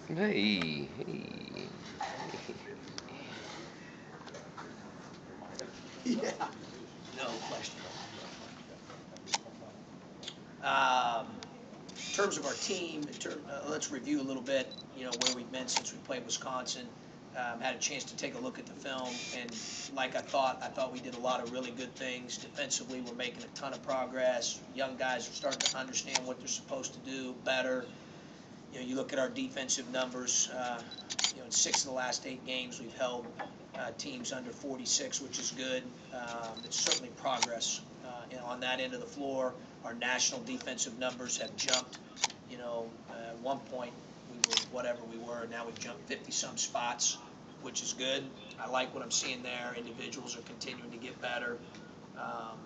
Hey, hey. Yeah, no question. Um, in terms of our team, let's review a little bit, where we've been since we played Wisconsin. Had a chance to take a look at the film, and like I thought we did a lot of really good things. Defensively, we're making a ton of progress. Young guys are starting to understand what they're supposed to do better. You look at our defensive numbers. In 6 of the last 8 games, we've held teams under 46, which is good. It's certainly progress on that end of the floor. Our national defensive numbers have jumped. At one point we were whatever we were. Now we've jumped 50-some spots, which is good. I like what I'm seeing there. Individuals are continuing to get better. Um,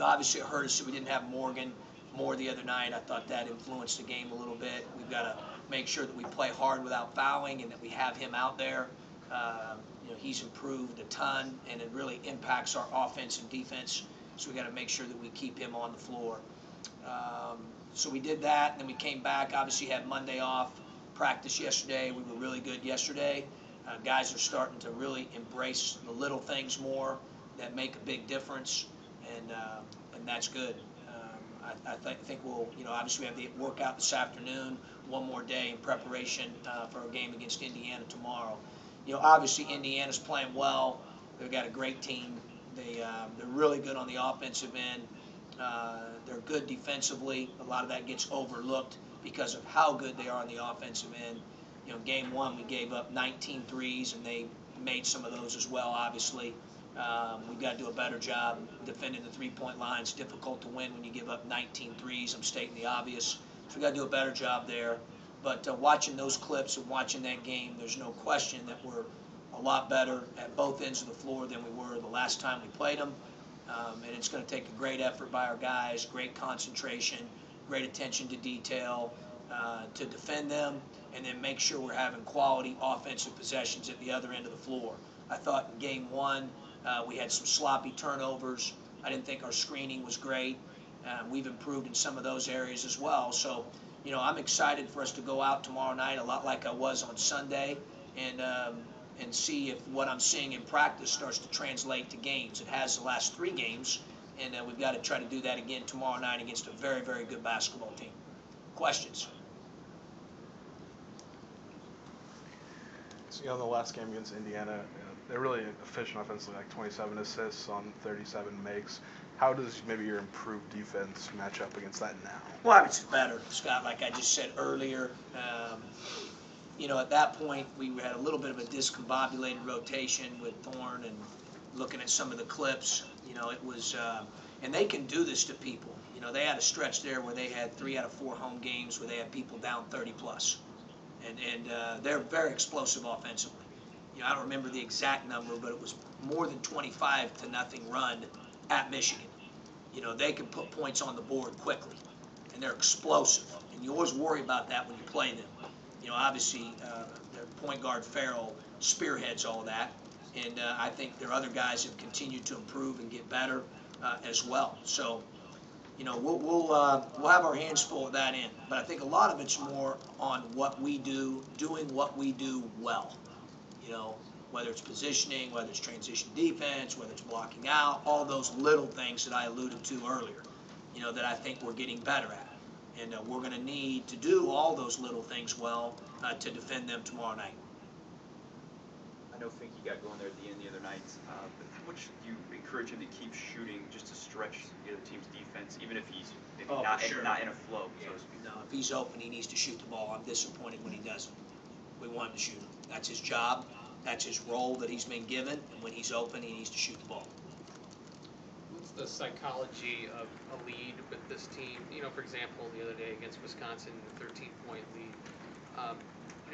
Obviously it hurt us that we didn't have Morgan more the other night. I thought that influenced the game a little bit. We've got to make sure that we play hard without fouling and that we have him out there. He's improved a ton, and it really impacts our offense and defense. So we got to make sure that we keep him on the floor. So we did that, and then we came back. Obviously had Monday off. Practice yesterday. We were really good yesterday. Guys are starting to really embrace the little things more that make a big difference, and that's good. I think we'll, obviously we have the workout this afternoon, one more day in preparation for our game against Indiana tomorrow. Obviously Indiana's playing well. They've got a great team. They're really good on the offensive end. They're good defensively. A lot of that gets overlooked because of how good they are on the offensive end. Game one we gave up 19 threes, and they made some of those as well, obviously. We've got to do a better job defending the three-point line. It's difficult to win when you give up 19 threes. I'm stating the obvious. So we've got to do a better job there. But watching those clips and watching that game, there's no question that we're a lot better at both ends of the floor than we were the last time we played them. And it's going to take a great effort by our guys, great concentration, great attention to detail to defend them, and then make sure we're having quality offensive possessions at the other end of the floor. I thought in game one, we had some sloppy turnovers. I didn't think our screening was great. We've improved in some of those areas as well. So, I'm excited for us to go out tomorrow night, a lot like I was on Sunday, and see if what I'm seeing in practice starts to translate to games. It has the last 3 games, and we've got to try to do that again tomorrow night against a very, very good basketball team. Questions? So, the last game against Indiana, they're really efficient offensively, like 27 assists on 37 makes. How does maybe your improved defense match up against that now? Well, it's better, Scott, like I just said earlier. At that point, we had a little bit of a discombobulated rotation with Thorne, and looking at some of the clips, it was, and they can do this to people. They had a stretch there where they had 3 out of 4 home games where they had people down 30 plus. And they're very explosive offensively. I don't remember the exact number, but it was more than 25-0 run at Michigan. They can put points on the board quickly, and they're explosive. And you always worry about that when you play them. Obviously, their point guard Farrell spearheads all that, and I think their other guys have continued to improve and get better as well. So, we'll have our hands full at that end. But I think a lot of it's more on what we do, doing what we do well. Whether it's positioning, whether it's transition defense, whether it's blocking out, all those little things that I alluded to earlier, that I think we're getting better at. And we're going to need to do all those little things well to defend them tomorrow night. I know Finky got going there at the end the other night, but how much do you encourage him to keep shooting just to stretch the other team's defense, even if he's maybe not in a flow, so to speak? No, if he's open, he needs to shoot the ball. I'm disappointed when he doesn't. We want him to shoot. That's his job. That's his role that he's been given. And when he's open, he needs to shoot the ball. What's the psychology of a lead with this team? For example, the other day against Wisconsin, 13-point lead.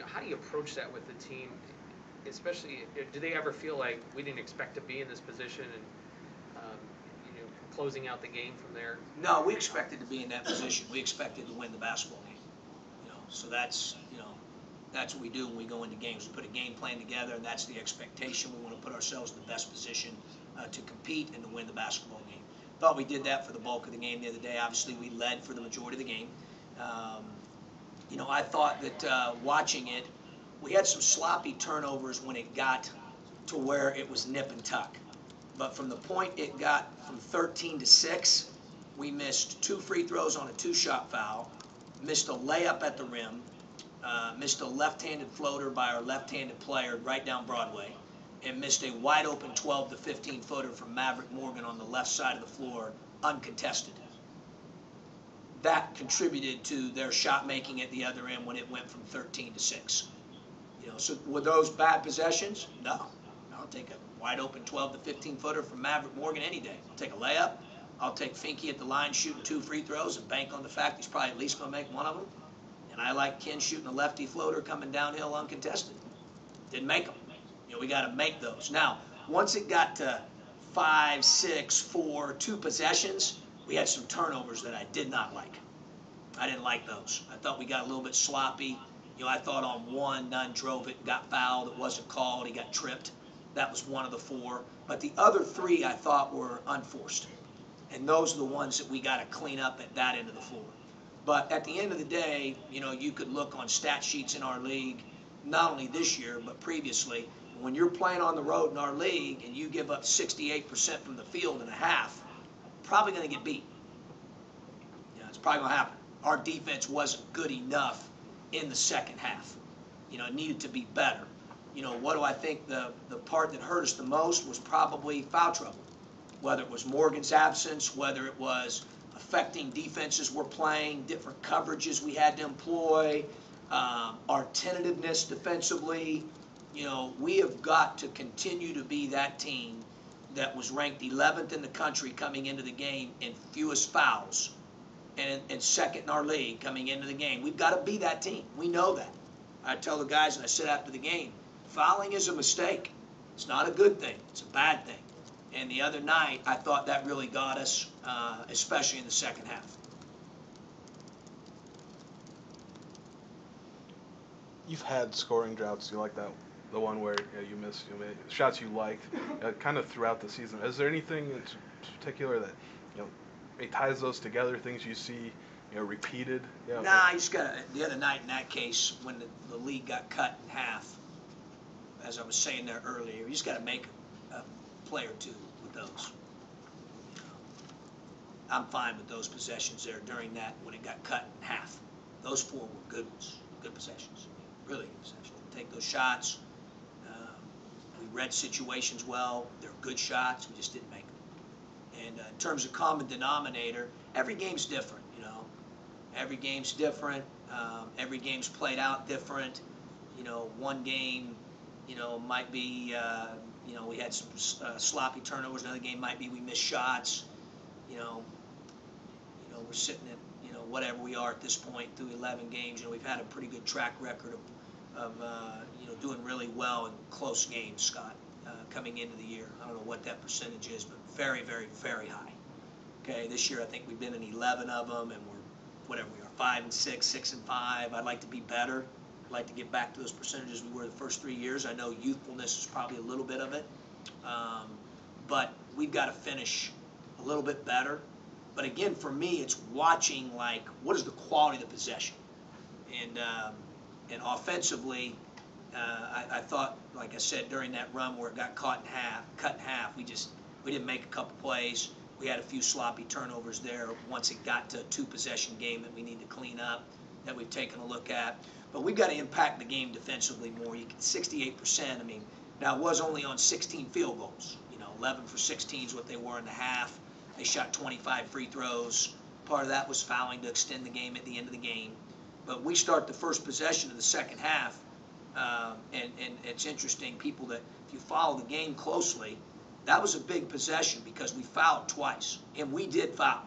How do you approach that with the team? Especially, do they ever feel like we didn't expect to be in this position and closing out the game from there? No, we expected to be in that position. We expected to win the basketball game. So that's that's what we do when we go into games. We put a game plan together, and that's the expectation. We want to put ourselves in the best position to compete and to win the basketball game. Thought we did that for the bulk of the game the other day. Obviously, we led for the majority of the game. I thought that watching it, we had some sloppy turnovers when it got to where it was nip and tuck. But from the point it got from 13 to 6, we missed 2 free throws on a 2-shot foul, missed a layup at the rim, missed a left-handed floater by our left-handed player right down Broadway, and missed a wide open 12 to 15 footer from Maverick Morgan on the left side of the floor, uncontested. That contributed to their shot making at the other end when it went from 13 to 6. So were those bad possessions? No. I'll take a wide open 12 to 15 footer from Maverick Morgan any day. I'll take a layup. I'll take Finke at the line shooting 2 free throws and bank on the fact he's probably at least going to make one of them. And I like Ken shooting a lefty floater coming downhill uncontested. Didn't make them. We got to make those. Now, once it got to 5, 6, 4, 2 possessions, we had some turnovers that I did not like. I didn't like those. I thought we got a little bit sloppy. I thought on one, Nunn drove it, got fouled. It wasn't called. He got tripped. That was one of the 4. But the other 3 I thought were unforced. And those are the ones that we got to clean up at that end of the floor. But at the end of the day, you could look on stat sheets in our league, not only this year, but previously. When you're playing on the road in our league and you give up 68% from the field in a half, probably going to get beat. It's probably going to happen. Our defense wasn't good enough in the second half. It needed to be better. What do I think the part that hurt us the most was probably foul trouble. Whether it was Morgan's absence, whether it was affecting defenses we're playing, different coverages we had to employ, our tentativeness defensively. We have got to continue to be that team that was ranked 11th in the country coming into the game in fewest fouls and second in our league coming into the game. We've got to be that team. We know that. I tell the guys, and I said after the game, fouling is a mistake. It's not a good thing. It's a bad thing. And the other night, I thought that really got us, especially in the second half. You've had scoring droughts. You like that, the one where you missed shots you liked, kind of throughout the season. Is there anything in particular that it ties those together? Things you see, repeated? Nah, you just got the other night in that case when the league got cut in half. As I was saying there earlier, you just got to make a play or two with those. I'm fine with those possessions there during that when it got cut in half. Those 4 were good ones, good possessions, really good possessions. Take those shots. We read situations well. They're good shots. We just didn't make them. And in terms of common denominator, every game's different. Every game's different. Every game's played out different. One game, might be, we had some sloppy turnovers. Another game might be we missed shots. We're sitting at, whatever we are at this point through 11 games. We've had a pretty good track record of doing really well in close games, Scott, coming into the year. I don't know what that percentage is, but very, very, very high. Okay, this year I think we've been in 11 of them, and we're, whatever we are, 5 and 6, 6 and 5. I'd like to be better. I'd like to get back to those percentages we were the first 3 years. I know youthfulness is probably a little bit of it, but we've got to finish a little bit better. But again, for me, it's watching, like, what is the quality of the possession? And offensively, I thought, like I said, during that run where it got cut in half, we didn't make a couple plays. We had a few sloppy turnovers there once it got to a 2-possession game that we need to clean up, that we've taken a look at. But we've got to impact the game defensively more. 68%, now it was only on 16 field goals. 11 for 16 is what they were in the half. They shot 25 free throws. Part of that was fouling to extend the game at the end of the game. But we start the first possession of the second half, and it's interesting, people that, if you follow the game closely, that was a big possession because we fouled twice, and we did foul.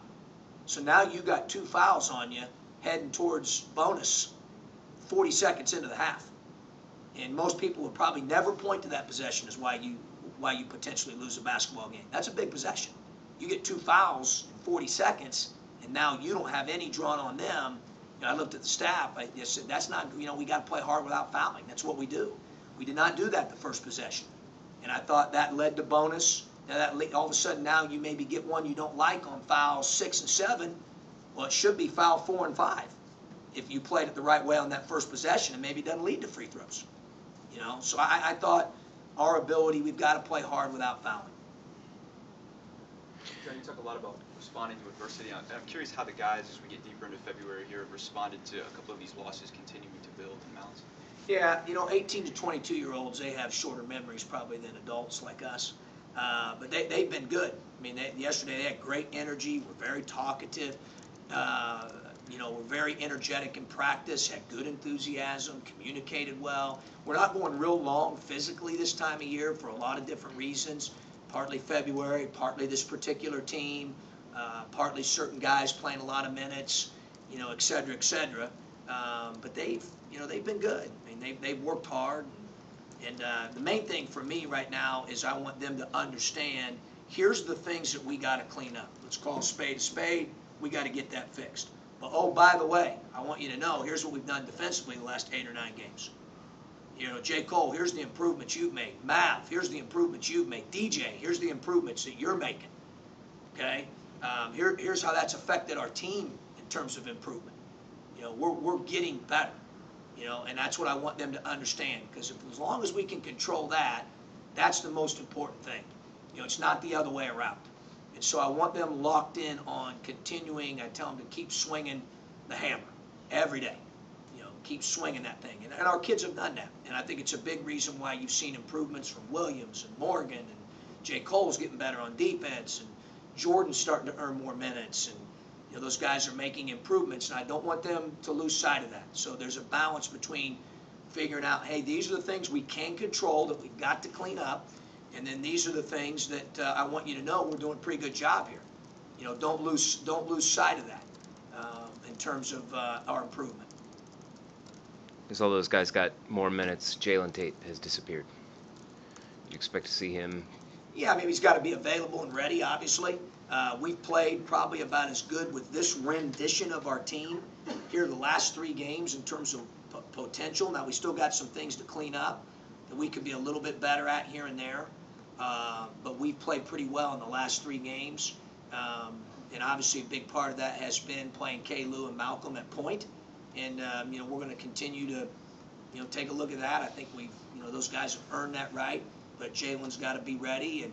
So now you got 2 fouls on you heading towards bonus 40 seconds into the half. And most people would probably never point to that possession as why you potentially lose a basketball game. That's a big possession. You get 2 fouls in 40 seconds, and now you don't have any drawn on them. I looked at the staff. I just said, that's not, we got to play hard without fouling. That's what we do. We did not do that the first possession. And I thought that led to bonus. Now that all of a sudden now you maybe get one you don't like on fouls 6 and 7. Well, it should be foul 4 and 5. if you played it the right way on that first possession, and maybe it doesn't lead to free throws. So I thought our ability, we've got to play hard without fouling. John, you talk a lot about responding to adversity. I'm curious how the guys, as we get deeper into February here, have responded to a couple of these losses continuing to build and mount. Yeah, 18 to 22-year-olds, they have shorter memories probably than adults like us. But they've been good. I mean, yesterday they had great energy, were very talkative, were very energetic in practice, had good enthusiasm, communicated well. We're not going real long physically this time of year for a lot of different reasons, partly February, partly this particular team, partly certain guys playing a lot of minutes, et cetera, et cetera. But they've been good. I mean, they've worked hard. And the main thing for me right now is I want them to understand, here's the things that we got to clean up. Let's call a spade. We got to get that fixed. But, oh, by the way, I want you to know, here's what we've done defensively the last 8 or 9 games. J. Cole, here's the improvements you've made. Mav, here's the improvements you've made. DJ, here's the improvements that you're making. Okay? Here's how that's affected our team in terms of improvement. We're getting better. And that's what I want them to understand, because as long as we can control that, that's the most important thing. It's not the other way around. And so I want them locked in on continuing. I tell them to keep swinging the hammer every day. Keep swinging that thing. And our kids have done that. And I think it's a big reason why you've seen improvements from Williams and Morgan, and J. Cole's getting better on defense, and Jordan's starting to earn more minutes, and those guys are making improvements, and I don't want them to lose sight of that. So there's a balance between figuring out, hey, these are the things we can control that we've got to clean up, and then these are the things that I want you to know we're doing a pretty good job here. Don't lose sight of that in terms of our improvement. As all those guys got more minutes, Jalen Tate has disappeared. You expect to see him? Yeah, I mean, he's got to be available and ready, obviously. We've played probably about as good with this rendition of our team here the last 3 games in terms of potential. Now, we still got some things to clean up that we could be a little bit better at here and there. But we've played pretty well in the last 3 games. And obviously a big part of that has been playing K. Lou and Malcolm at point. And, we're going to continue to, take a look at that. I think those guys have earned that right. But Jalen's got to be ready. And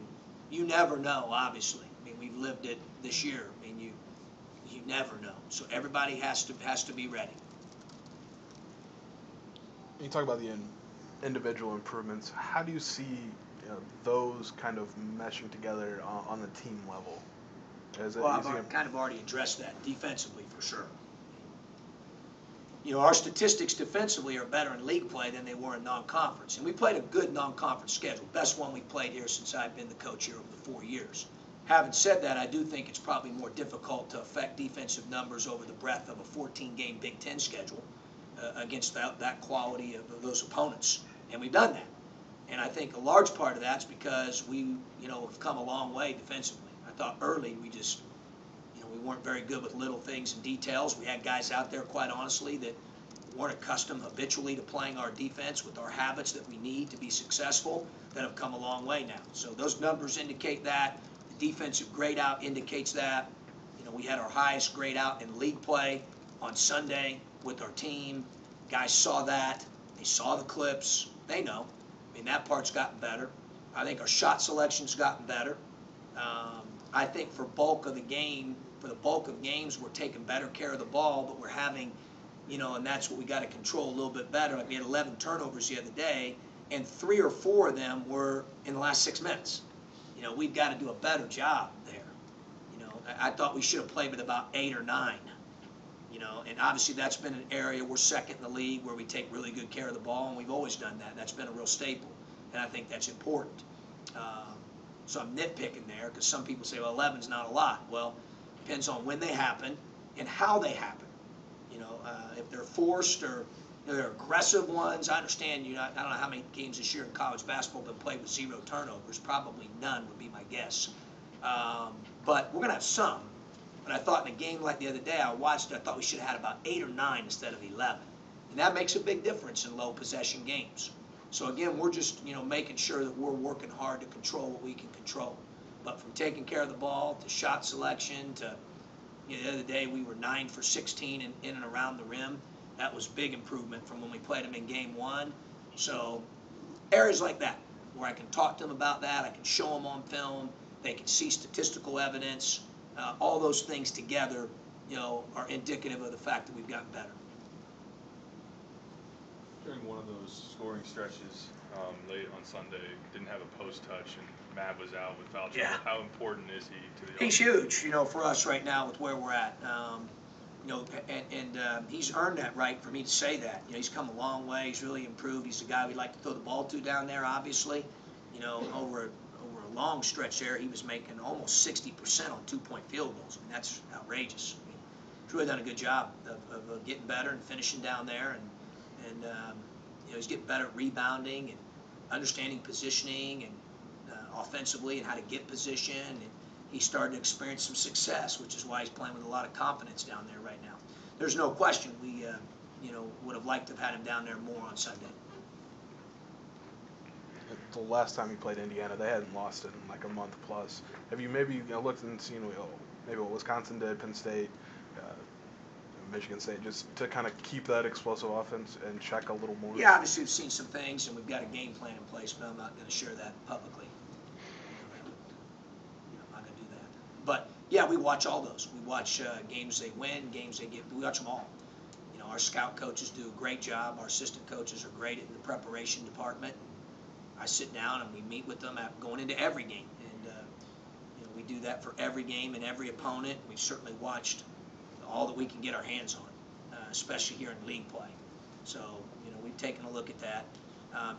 you never know, obviously. I mean, we've lived it this year. I mean, you never know. So everybody has to be ready. You talk about the individual improvements. How do you see those kind of meshing together on the team level? Well, I've kind of already addressed that defensively for sure. Our statistics defensively are better in league play than they were in non-conference. And we played a good non-conference schedule, best one we've played here since I've been the coach here over the 4 years. Having said that, I do think it's probably more difficult to affect defensive numbers over the breadth of a 14-game Big Ten schedule against that quality of those opponents. And we've done that. And I think a large part of that's because we, have come a long way defensively. I thought early we just, we weren't very good with little things and details. We had guys out there, quite honestly, that weren't accustomed habitually to playing our defense with our habits that we need to be successful, that have come a long way now. So those numbers indicate that. The defensive grade out indicates that. We had our highest grade out in league play on Sunday with our team. Guys saw that. They saw the clips. They know. I mean, that part's gotten better. I think our shot selection's gotten better. I think for the bulk of games, we're taking better care of the ball, but we're having, and that's what we got to control a little bit better. Like we had 11 turnovers the other day, and 3 or 4 of them were in the last 6 minutes. We've got to do a better job there. I thought we should have played with about 8 or 9. And obviously that's been an area we're second in the league where we take really good care of the ball, and we've always done that. That's been a real staple, and I think that's important. So I'm nitpicking there because some people say, well, 11's not a lot. Well, depends on when they happen and how they happen. If they're forced or they're aggressive ones. I understand I don't know how many games this year in college basketball have been played with 0 turnovers. Probably none would be my guess. But we're going to have some. But I thought in a game like the other day, I watched it, I thought we should have had about 8 or 9 instead of 11. And that makes a big difference in low possession games. So again, we're just, making sure that we're working hard to control what we can control. But from taking care of the ball to shot selection to, You know, the other day we were 9 for 16 in and around the rim. That was big improvement from when we played them in game one. So areas like that where I can talk to them about that, I can show them on film, they can see statistical evidence, all those things together, you know, are indicative of the fact that we've gotten better. During one of those scoring stretches late on Sunday, didn't have a post touch, and Matt was out with foul trouble. Yeah. How important is he to the He's offense? huge, you know, for us right now with where we're at. You know, and he's earned that right for me to say that. You know, he's come a long way. He's really improved. He's the guy we'd like to throw the ball to down there, obviously. You know, over a long stretch there, he was making almost 60% on 2-point field goals. I mean, that's outrageous. I mean, he's really done a good job of getting better and finishing down there. And you know, he's getting better at rebounding and understanding positioning and offensively and how to get position. And he's starting to experience some success, which is why he's playing with a lot of confidence down there right now. There's no question we, you know, would have liked to have had him down there more on Sunday. The last time he played Indiana, they hadn't lost it in like a month plus. Have you maybe looked and seen maybe what Wisconsin did, Penn State, Michigan State, just to kind of keep that explosive offense and check a little more? Yeah, obviously we've seen some things and we've got a game plan in place, but I'm not going to share that publicly. I'm not going to do that. But yeah, we watch all those. We watch games they win, games they get. We watch them all. You know, our scout coaches do a great job. Our assistant coaches are great in the preparation department. I sit down and we meet with them going into every game, and you know, we do that for every game and every opponent. We've certainly watched all that we can get our hands on, especially here in league play. So you know, we've taken a look at that.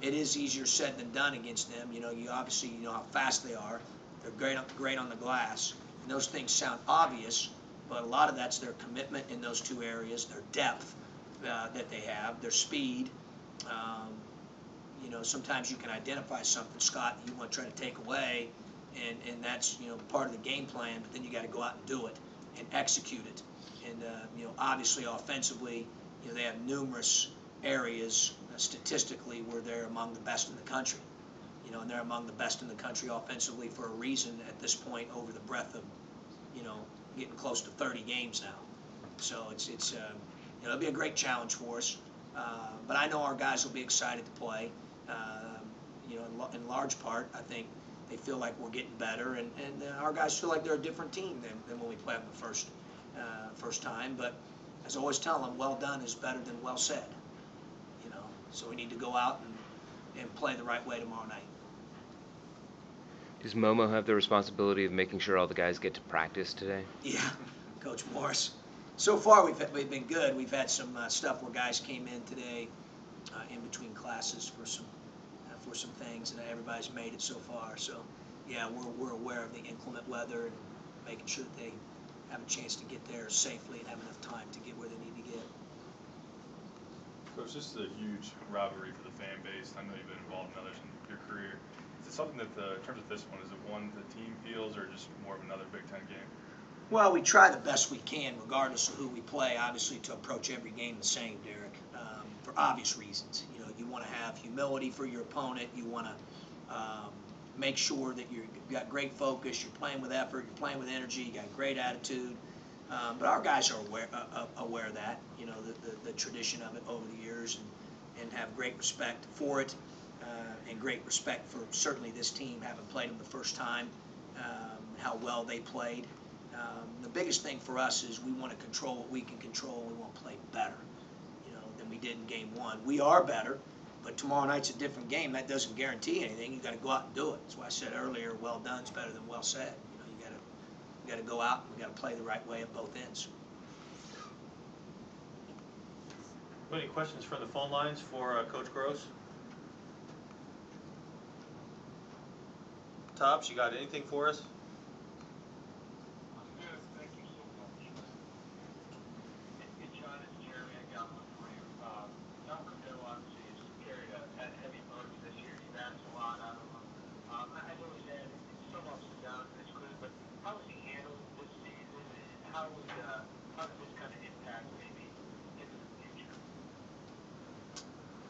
It is easier said than done against them. You know, you obviously you know how fast they are. They're great on the glass. And those things sound obvious, but a lot of that's their commitment in those two areas, their depth that they have, their speed. You know, sometimes you can identify something, Scott, that you want to try to take away, and that's, you know, part of the game plan, but then you got to go out and do it and execute it. And, you know, obviously offensively, you know, they have numerous areas statistically where they're among the best in the country. You know, and they're among the best in the country offensively for a reason at this point over the breadth of, you know, getting close to 30 games now. So it's you know, it'll be a great challenge for us. But I know our guys will be excited to play. You know, in large part, I think they feel like we're getting better, and our guys feel like they're a different team than when we played them the first time. But as I always tell them, well done is better than well said. You know, so we need to go out and play the right way tomorrow night. Does Momo have the responsibility of making sure all the guys get to practice today? Yeah, Coach Morris. So far, we've been good. We've had some stuff where guys came in today in between classes for some things, and everybody's made it so far. So, yeah, we're aware of the inclement weather and making sure that they have a chance to get there safely and have enough time to get where they need to get. Coach, this is a huge rivalry for the fan base. I know you've been involved in others in your career. Is it something that, in terms of this one, is it one the team feels, or just more of another Big Ten game? Well, we try the best we can, regardless of who we play, obviously, to approach every game the same, Derek, for obvious reasons. You know, you want to have humility for your opponent. You want to make sure that you've got great focus, you're playing with effort, you're playing with energy, you got great attitude. But our guys are aware of that, you know, the tradition of it over the years, and have great respect for it, and great respect for certainly this team, having played them the first time, how well they played. The biggest thing for us is we want to control what we can control, and we want to play better, you know, than we did in game one. We are better, but tomorrow night's a different game. That doesn't guarantee anything. You got to go out and do it. That's why I said earlier, well done's better than well said. You know, you got to go out and we got to play the right way at both ends. Any questions from the phone lines for Coach Groce? Tops, you got anything for us?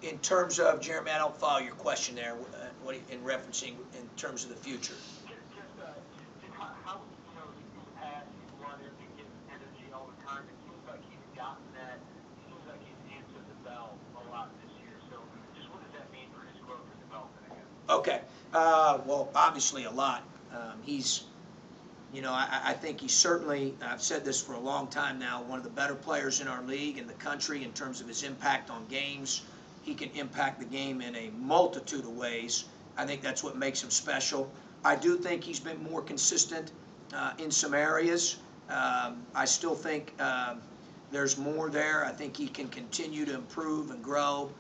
In terms of, Jeremy, I don't follow your question there. What in referencing in terms of the future? Just how, you know, in the past, you wanted to give energy Okay. Well, obviously a lot. He's, I think he's certainly, I've said this for a long time now, one of the better players in our league, in the country, in terms of his impact on games. He can impact the game in a multitude of ways. I think that's what makes him special. I do think he's been more consistent in some areas. I still think there's more there. I think he can continue to improve and grow.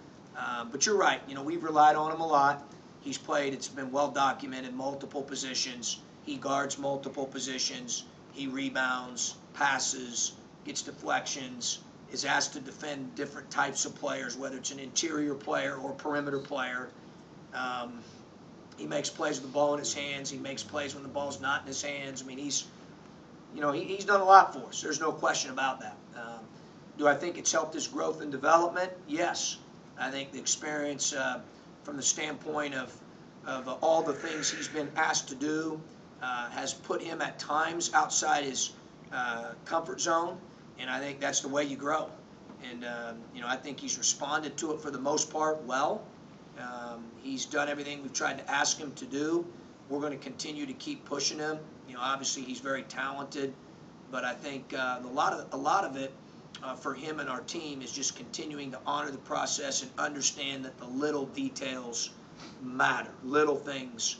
But you're right, we've relied on him a lot. He's played, it's been well documented, multiple positions. He guards multiple positions. He rebounds, passes, gets deflections, is asked to defend different types of players, whether it's an interior player or perimeter player. He makes plays with the ball in his hands. He makes plays when the ball's not in his hands. I mean, he's done a lot for us. There's no question about that. Do I think it's helped his growth and development? Yes. I think the experience from the standpoint of all the things he's been asked to do has put him at times outside his comfort zone, and I think that's the way you grow. And I think he's responded to it for the most part well. He's done everything we've tried to ask him to do. We're going to continue to keep pushing him. Obviously he's very talented, but I think a lot of it for him and our team is just continuing to honor the process and understand that the little details matter. Little things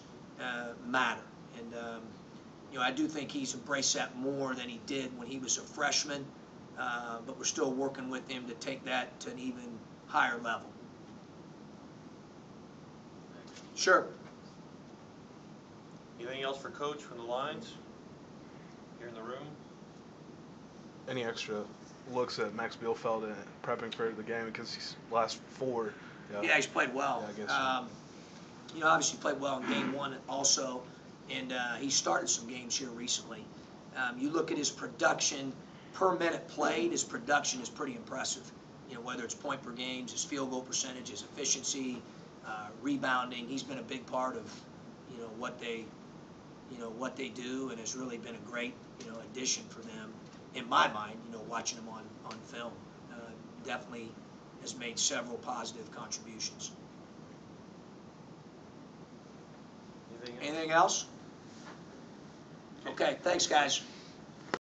matter. And, I do think he's embraced that more than he did when he was a freshman, but we're still working with him to take that to an even higher level. Sure. Anything else for Coach from the lines here in the room? Any extra looks at Max Bielfeld and prepping for the game, because he's last 4. Yeah, he's played well. Yeah, I guess so. Obviously played well in game 1 also, and he started some games here recently. You look at his production per minute played, his production is pretty impressive. Whether it's point per games, his field goal percentage, his efficiency, rebounding, he's been a big part of, what they do, and has really been a great, addition for them. In my mind, watching him on film, definitely has made several positive contributions. Anything else? Okay, thanks guys.